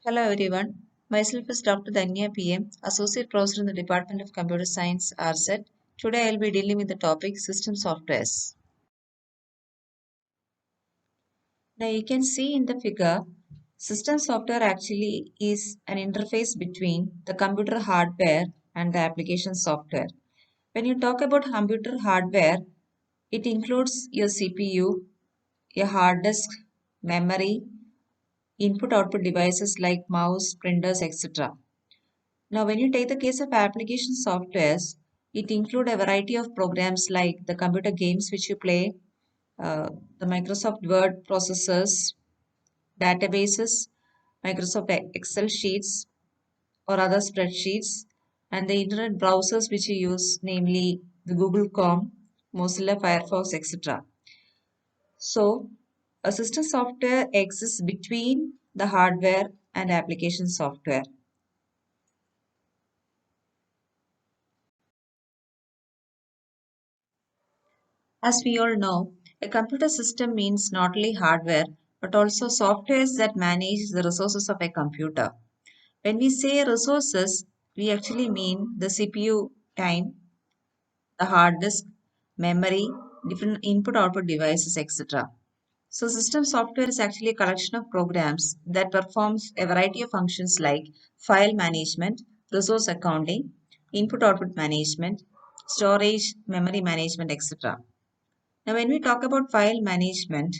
Hello everyone. Myself is Dr. Danya PM, Associate Professor in the Department of Computer Science, RSET. Today I'll be dealing with the topic System Softwares. Now you can see in the figure, system software actually is an interface between the computer hardware and the application software. When you talk about computer hardware, it includes your CPU, your hard disk, memory, input output devices like mouse, printers, etc. Now, when you take the case of application softwares, it include a variety of programs like the computer games which you play, the Microsoft Word processors, databases, Microsoft Excel sheets or other spreadsheets, and the internet browsers which you use, namely the Google Chrome, Mozilla Firefox, etc. So, a system software exists between the hardware and application software. As we all know, a computer system means not only hardware but also softwares that manage the resources of a computer. When we say resources, we actually mean the CPU time, the hard disk, memory, different input output devices, etc. So, system software is actually a collection of programs that performs a variety of functions like file management, resource accounting, input output management, storage, memory management, etc. Now, when we talk about file management,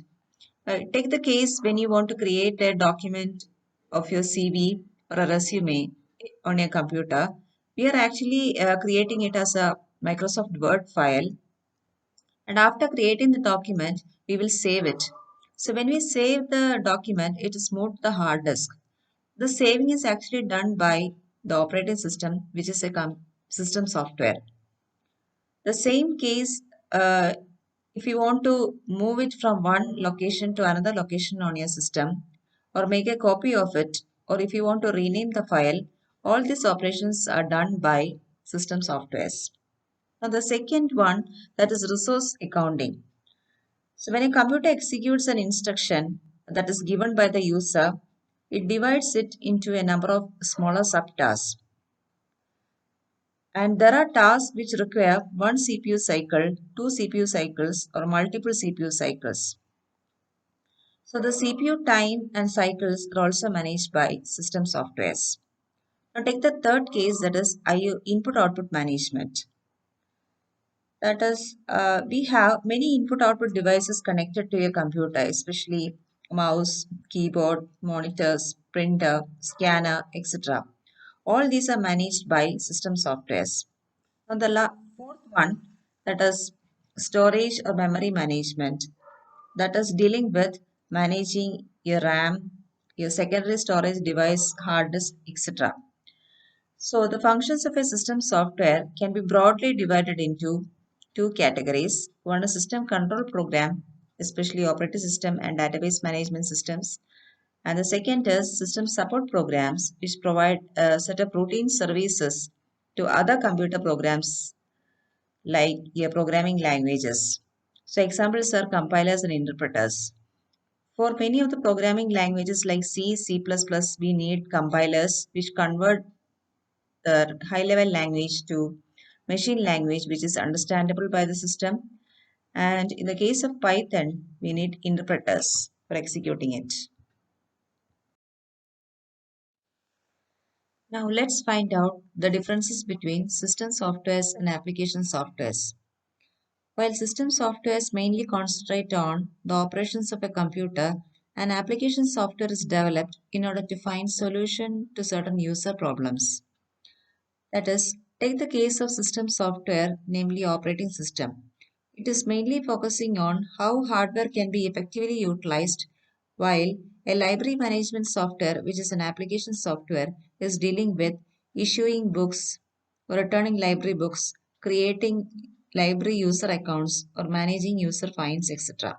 take the case when you want to create a document of your CV or a resume on your computer. We are actually creating it as a Microsoft Word file, and after creating the document, we will save it. So, when we save the document, it is moved to the hard disk. The saving is actually done by the operating system, which is a system software. The same case, if you want to move it from one location to another location on your system, or make a copy of it, or if you want to rename the file, all these operations are done by system softwares. Now, the second one, that is resource accounting. So, when a computer executes an instruction that is given by the user, it divides it into a number of smaller subtasks. And there are tasks which require one CPU cycle, two CPU cycles, or multiple CPU cycles. So the CPU time and cycles are also managed by system softwares. Now take the third case, that is IO input output management. That is, we have many input output devices connected to your computer, especially mouse, keyboard, monitors, printer, scanner, etc. All these are managed by system softwares. On the fourth one, that is storage or memory management, that is dealing with managing your RAM, your secondary storage device, hard disk, etc. So, the functions of a system software can be broadly divided into two categories. One is system control program, especially operating system and database management systems. And the second is system support programs, which provide a set of routine services to other computer programs like your programming languages. So examples are compilers and interpreters. For many of the programming languages like C, C++, we need compilers which convert the high level language to machine language which is understandable by the system. And in the case of Python, we need interpreters for executing it. Now let's find out the differences between system softwares and application softwares. While system softwares mainly concentrate on the operations of a computer, an application software is developed in order to find solution to certain user problems. That is, take the case of system software, namely operating system. It is mainly focusing on how hardware can be effectively utilized, while a library management software, which is an application software, is dealing with issuing books or returning library books, creating library user accounts, or managing user finds, etc.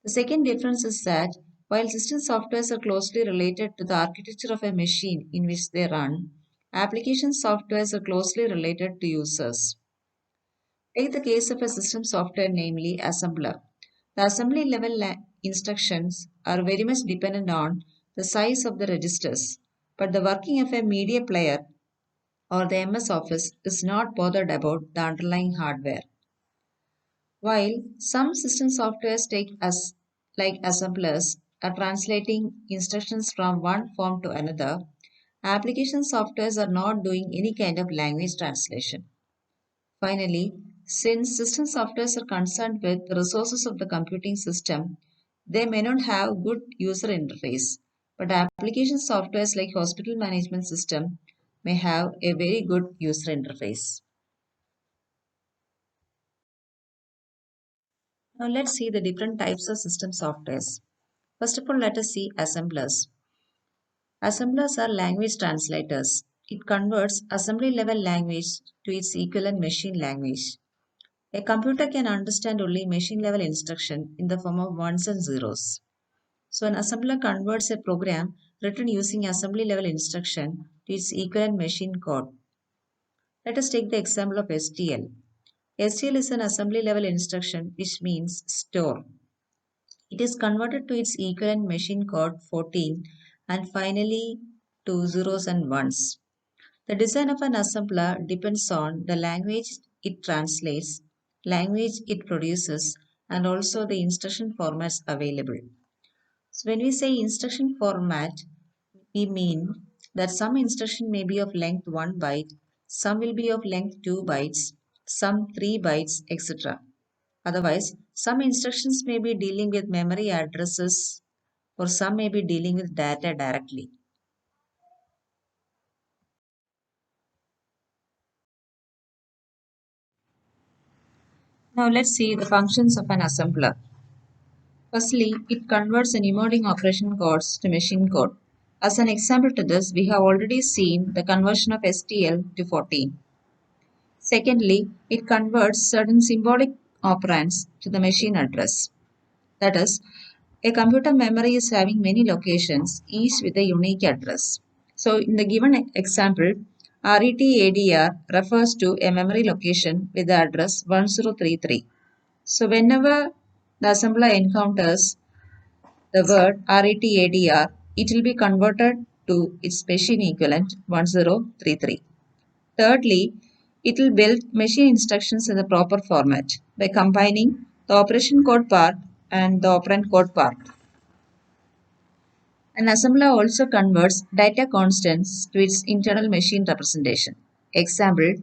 The second difference is that while system softwares are closely related to the architecture of a machine in which they run, application softwares are closely related to users. Take the case of a system software, namely assembler. The assembly level instructions are very much dependent on the size of the registers, but the working of a media player or the MS Office is not bothered about the underlying hardware. While some system softwares take as like assemblers are translating instructions from one form to another, application softwares are not doing any kind of language translation. Finally, since system softwares are concerned with the resources of the computing system, they may not have good user interface. But application softwares like hospital management system may have a very good user interface. Now let's see the different types of system softwares. First of all, let us see assemblers. Assemblers are language translators. It converts assembly level language to its equivalent machine language. A computer can understand only machine level instruction in the form of ones and zeros. So an assembler converts a program written using assembly level instruction to its equivalent machine code. Let us take the example of STL. STL is an assembly level instruction which means store. It is converted to its equivalent machine code 14 and finally to zeros and ones. The design of an assembler depends on the language it translates, language it produces, and also the instruction formats available. So when we say instruction format, we mean that some instruction may be of length 1 byte, some will be of length 2 bytes, some 3 bytes, etc. Otherwise, some instructions may be dealing with memory addresses or some may be dealing with data directly. Now let's see the functions of an assembler. Firstly, it converts encoding operation codes to machine code. As an example to this, we have already seen the conversion of STL to 14. Secondly, it converts certain symbolic operands to the machine address. That is, a computer memory is having many locations, each with a unique address. So, in the given example, RETADR refers to a memory location with the address 1033. So, whenever the assembler encounters the word RETADR, it will be converted to its machine equivalent 1033. Thirdly, it will build machine instructions in the proper format by combining the operation code part and the operand code part. An assembler also converts data constants to its internal machine representation. Example,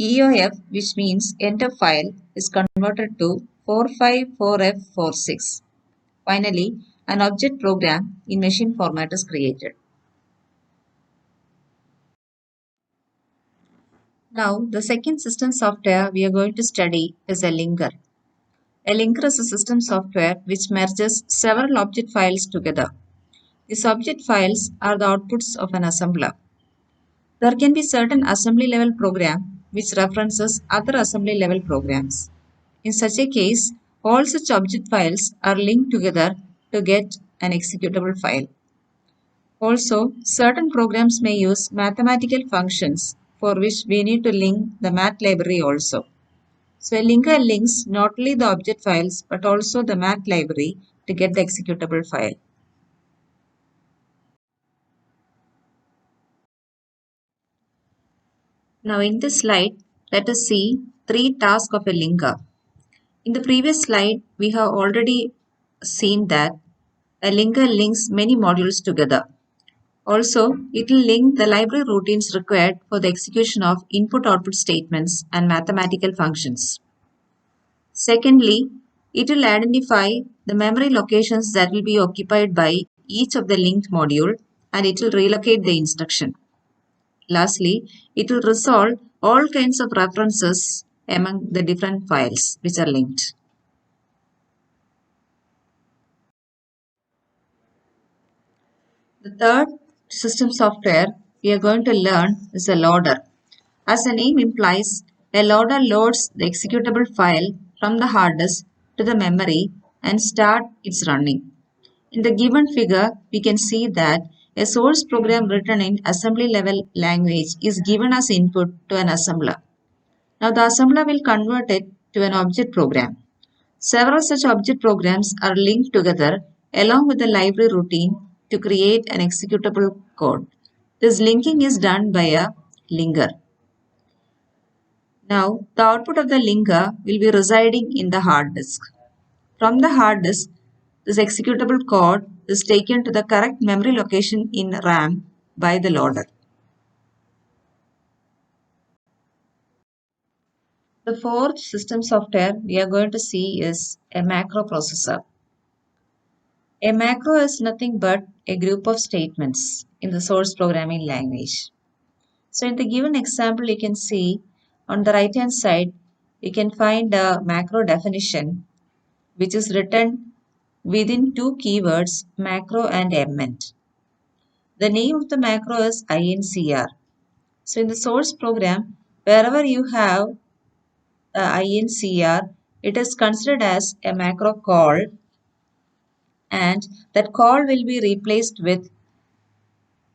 EOF, which means enter file, is converted to 454F46. Finally, an object program in machine format is created. Now, the second system software we are going to study is a linker. A linker is a system software which merges several object files together. These object files are the outputs of an assembler. There can be certain assembly level program which references other assembly level programs. In such a case, all such object files are linked together to get an executable file. Also, certain programs may use mathematical functions for which we need to link the math library also. So a linker links not only the object files but also the math library to get the executable file. Now in this slide, let us see three tasks of a linker. In the previous slide, we have already seen that a linker links many modules together. Also, it will link the library routines required for the execution of input-output statements and mathematical functions. Secondly, it will identify the memory locations that will be occupied by each of the linked module and it will relocate the instruction. Lastly, it will resolve all kinds of references among the different files which are linked. The third system software we are going to learn is a loader. As the name implies, a loader loads the executable file from the hard disk to the memory and start its running. In the given figure, we can see that a source program written in assembly level language is given as input to an assembler. Now the assembler will convert it to an object program. Several such object programs are linked together along with the library routine to create an executable code. This linking is done by a linker. Now, the output of the linker will be residing in the hard disk. From the hard disk, this executable code is taken to the correct memory location in RAM by the loader. The fourth system software we are going to see is a macro processor. A macro is nothing but a group of statements in the source programming language. So in the given example, you can see on the right hand side, you can find a macro definition which is written within two keywords, macro and emment. The name of the macro is INCR. So in the source program, wherever you have the INCR, it is considered as a macro call, and that call will be replaced with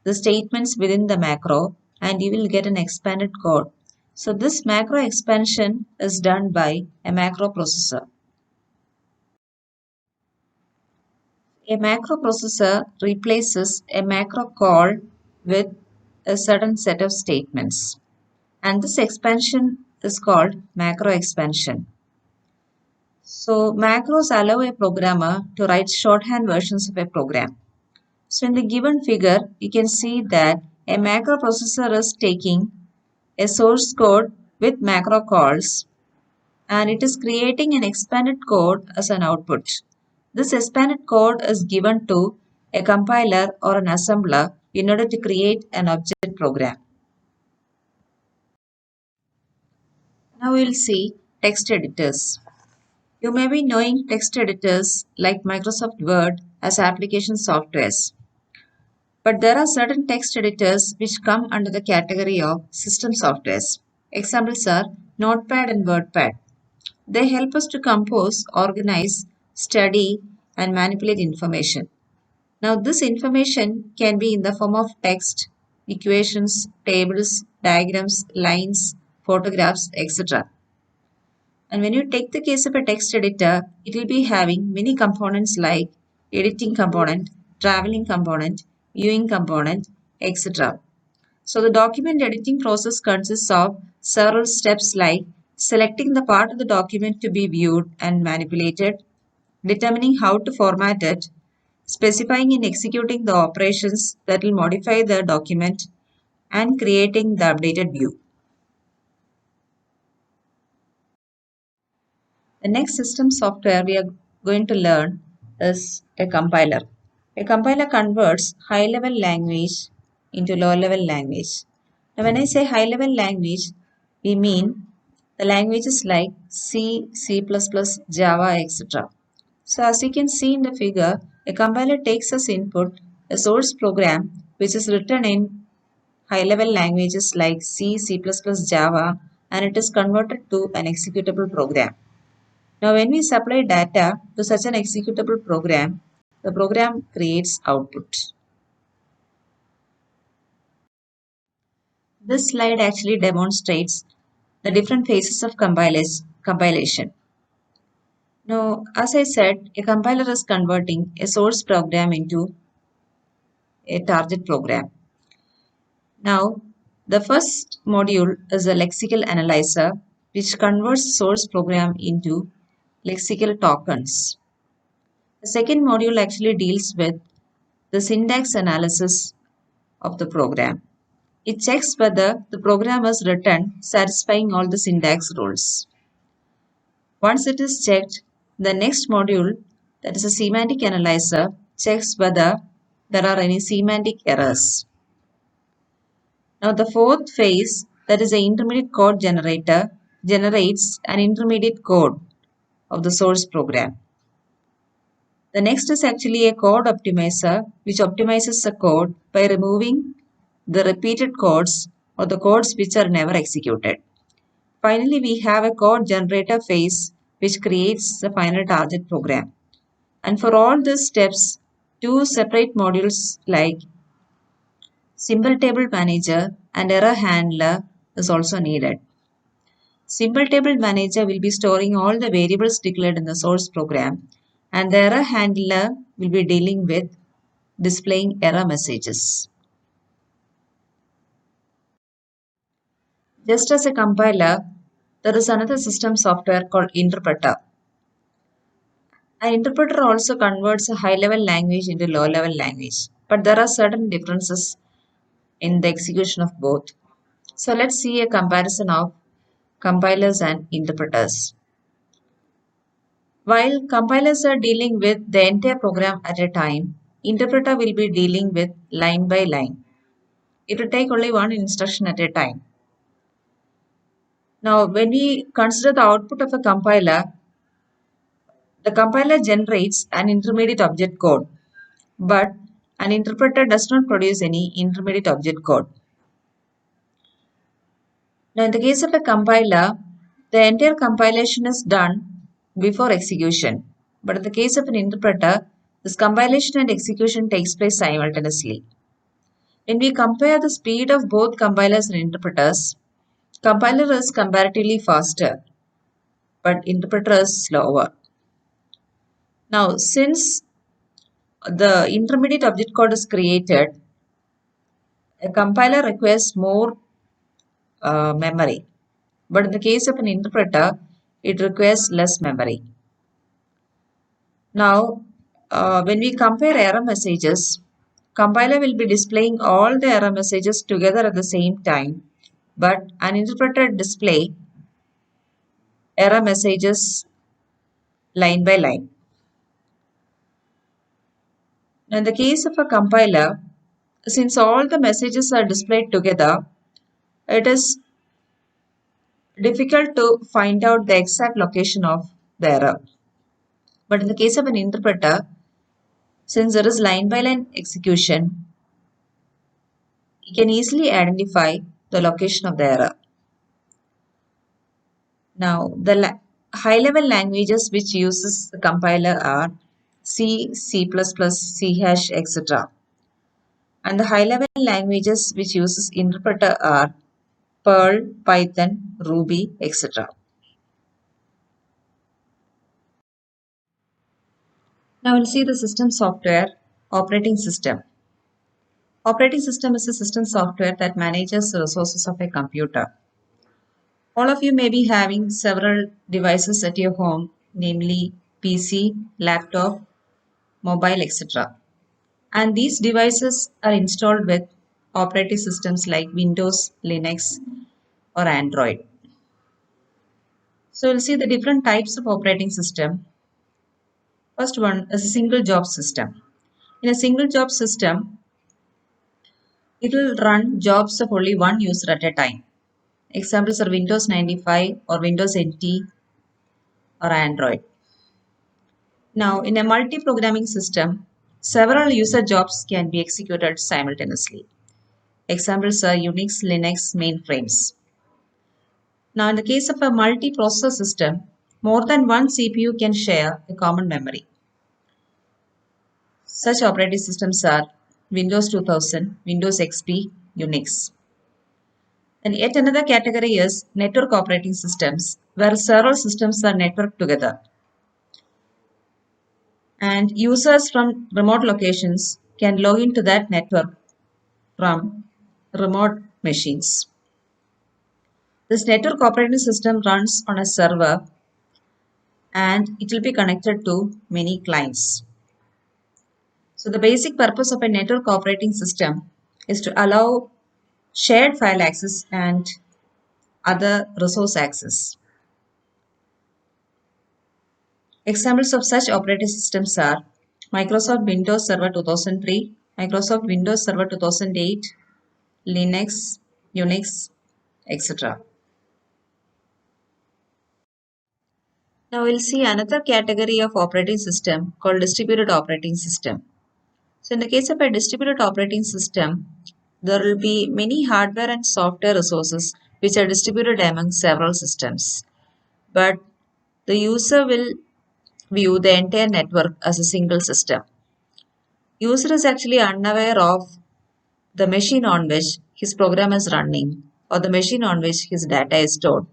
the statements within the macro, and you will get an expanded code. So this macro expansion is done by a macro processor. A macro processor replaces a macro call with a certain set of statements, and this expansion is called macro expansion. So macros allow a programmer to write shorthand versions of a program. So in the given figure, you can see that a macro processor is taking a source code with macro calls, and it is creating an expanded code as an output. This expanded code is given to a compiler or an assembler in order to create an object program. Now we will see text editors. You may be knowing text editors like Microsoft Word as application softwares. But there are certain text editors which come under the category of system softwares. Examples are Notepad and WordPad. They help us to compose, organize, study, and manipulate information. Now, this information can be in the form of text, equations, tables, diagrams, lines, photographs, etc. And when you take the case of a text editor, it will be having many components like editing component, traveling component, viewing component, etc. So the document editing process consists of several steps like selecting the part of the document to be viewed and manipulated, determining how to format it, specifying and executing the operations that will modify the document, and creating the updated view. The next system software we are going to learn is a compiler. A compiler converts high-level language into low-level language. Now, when I say high-level language, we mean the languages like C, C++, Java, etc. So, as you can see in the figure, a compiler takes as input a source program which is written in high-level languages like C, C++, Java, and it is converted to an executable program. Now, when we supply data to such an executable program, the program creates output. This slide actually demonstrates the different phases of compilation. Now, as I said, a compiler is converting a source program into a target program. Now, the first module is a lexical analyzer, which converts source program into lexical tokens. The second module actually deals with the syntax analysis of the program. It checks whether the program is written satisfying all the syntax rules. Once it is checked, the next module, that is a semantic analyzer, checks whether there are any semantic errors. Now the fourth phase, that is the intermediate code generator, generates an intermediate code of the source program. The next is actually a code optimizer, which optimizes the code by removing the repeated codes or the codes which are never executed. Finally, we have a code generator phase which creates the final target program. And for all these steps, two separate modules like symbol table manager and error handler is also needed. Symbol table manager will be storing all the variables declared in the source program, and the error handler will be dealing with displaying error messages. Just as a compiler, there is another system software called interpreter. An interpreter also converts a high-level language into low-level language, but there are certain differences in the execution of both. So let's see a comparison of compilers and interpreters. While compilers are dealing with the entire program at a time, interpreter will be dealing with line by line. It will take only one instruction at a time. Now, when we consider the output of a compiler, the compiler generates an intermediate object code, but an interpreter does not produce any intermediate object code. Now, in the case of a compiler, the entire compilation is done before execution. But in the case of an interpreter, this compilation and execution takes place simultaneously. When we compare the speed of both compilers and interpreters, compiler is comparatively faster, but interpreter is slower. Now, since the intermediate object code is created, a compiler requires more memory. But in the case of an interpreter, it requires less memory. Now, when we compare error messages, compiler will be displaying all the error messages together at the same time, but an interpreter display error messages line by line. Now, in the case of a compiler, since all the messages are displayed together, it is difficult to find out the exact location of the error. But in the case of an interpreter, since there is line by line execution, you can easily identify the location of the error. Now, the high-level languages which uses the compiler are C, C++, C hash, etc. And the high-level languages which uses interpreter are Perl, Python, Ruby, etc. Now we'll see the system software, operating system. Operating system is a system software that manages the resources of a computer. All of you may be having several devices at your home, namely PC, laptop, mobile, etc. And these devices are installed with operating systems like Windows, Linux, or Android. So we'll see the different types of operating system. First one is a single job system. In a single job system, it will run jobs of only one user at a time. Examples are Windows 95 or Windows NT or Android. Now, in a multi-programming system, several user jobs can be executed simultaneously. Examples are Unix, Linux, mainframes. Now, in the case of a multi-processor system, more than one CPU can share a common memory. Such operating systems are Windows 2000, Windows XP, Unix. And yet another category is network operating systems, where several systems are networked together. And users from remote locations can log into that network from remote machines. This network operating system runs on a server and it will be connected to many clients. So the basic purpose of a network operating system is to allow shared file access and other resource access. Examples of such operating systems are Microsoft Windows Server 2003, Microsoft Windows Server 2008, Linux, Unix, etc. Now we'll see another category of operating system called distributed operating system. So in the case of a distributed operating system, there will be many hardware and software resources which are distributed among several systems. But the user will view the entire network as a single system. User is actually unaware of the machine on which his program is running or the machine on which his data is stored.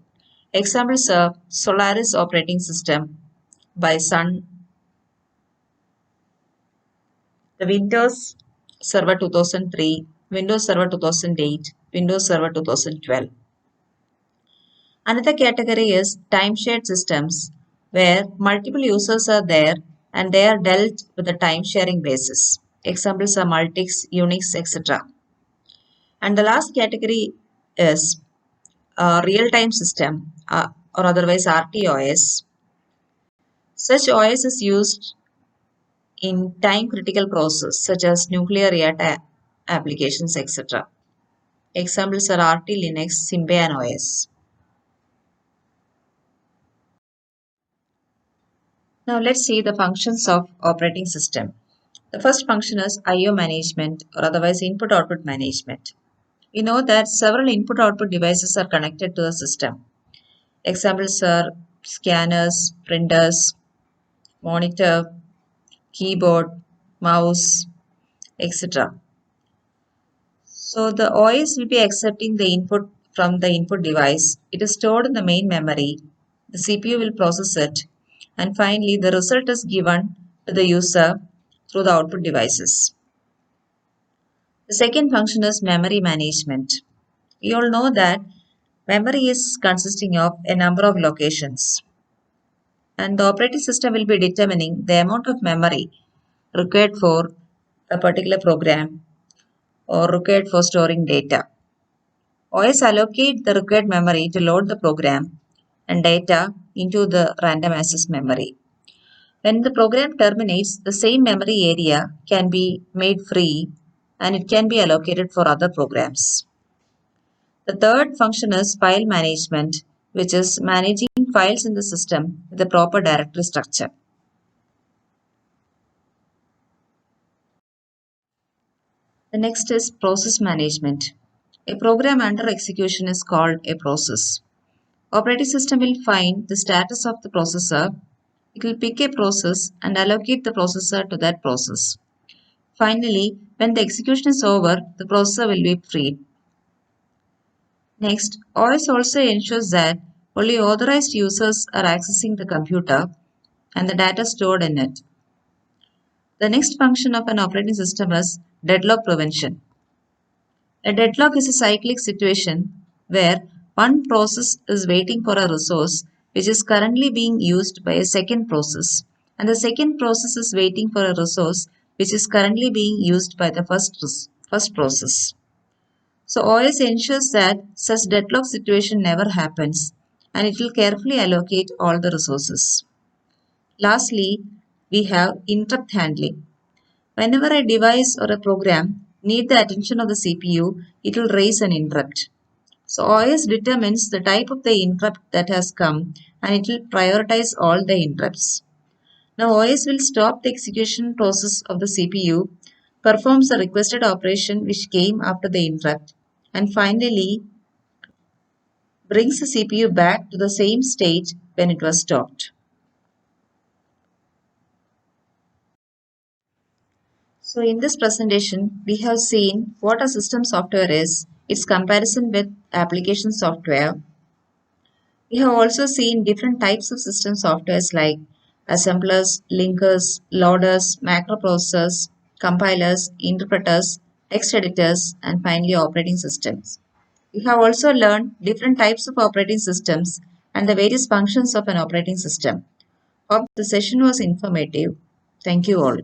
Examples are Solaris operating system by Sun The Windows Server 2003, Windows Server 2008, Windows Server 2012. Another category is time-shared systems, where multiple users are there and they are dealt with a time-sharing basis. Examples are Multics, Unix, etc. And the last category is a real-time system, or otherwise RTOS. Such OS is used in time-critical process such as nuclear reactor applications, etc. Examples are RT Linux, Symbian OS. Now let's see the functions of operating system. The first function is I/O management, or otherwise input-output management. We know that several input-output devices are connected to the system. Examples are scanners, printers, monitor, keyboard, mouse, etc. So the OS will be accepting the input from the input device. It is stored in the main memory. The CPU will process it. And finally, the result is given to the user through the output devices. The second function is memory management. We all know that memory is consisting of a number of locations. And the operating system will be determining the amount of memory required for a particular program or required for storing data. OS allocate the required memory to load the program and data into the random access memory. When the program terminates, the same memory area can be made free and it can be allocated for other programs. The third function is file management, which is managing files in the system with a proper directory structure. The next is process management. A program under execution is called a process. Operating system will find the status of the processor. It will pick a process and allocate the processor to that process. Finally, when the execution is over, the processor will be freed. Next, OS also ensures that only authorized users are accessing the computer and the data stored in it. The next function of an operating system is deadlock prevention. A deadlock is a cyclic situation where one process is waiting for a resource which is currently being used by a second process, and the second process is waiting for a resource which is currently being used by the first process. So OS ensures that such deadlock situation never happens and it will carefully allocate all the resources. Lastly, we have interrupt handling. Whenever a device or a program need the attention of the CPU, it will raise an interrupt. So OS determines the type of the interrupt that has come and it will prioritize all the interrupts. Now OS will stop the execution process of the CPU, performs the requested operation which came after the interrupt, and finally brings the CPU back to the same state when it was stopped. So in this presentation, we have seen what a system software is, its comparison with application software. We have also seen different types of system softwares like assemblers, linkers, loaders, macroprocessors, compilers, interpreters, text editors, and finally operating systems. We have also learned different types of operating systems and the various functions of an operating system. Hope the session was informative. Thank you all.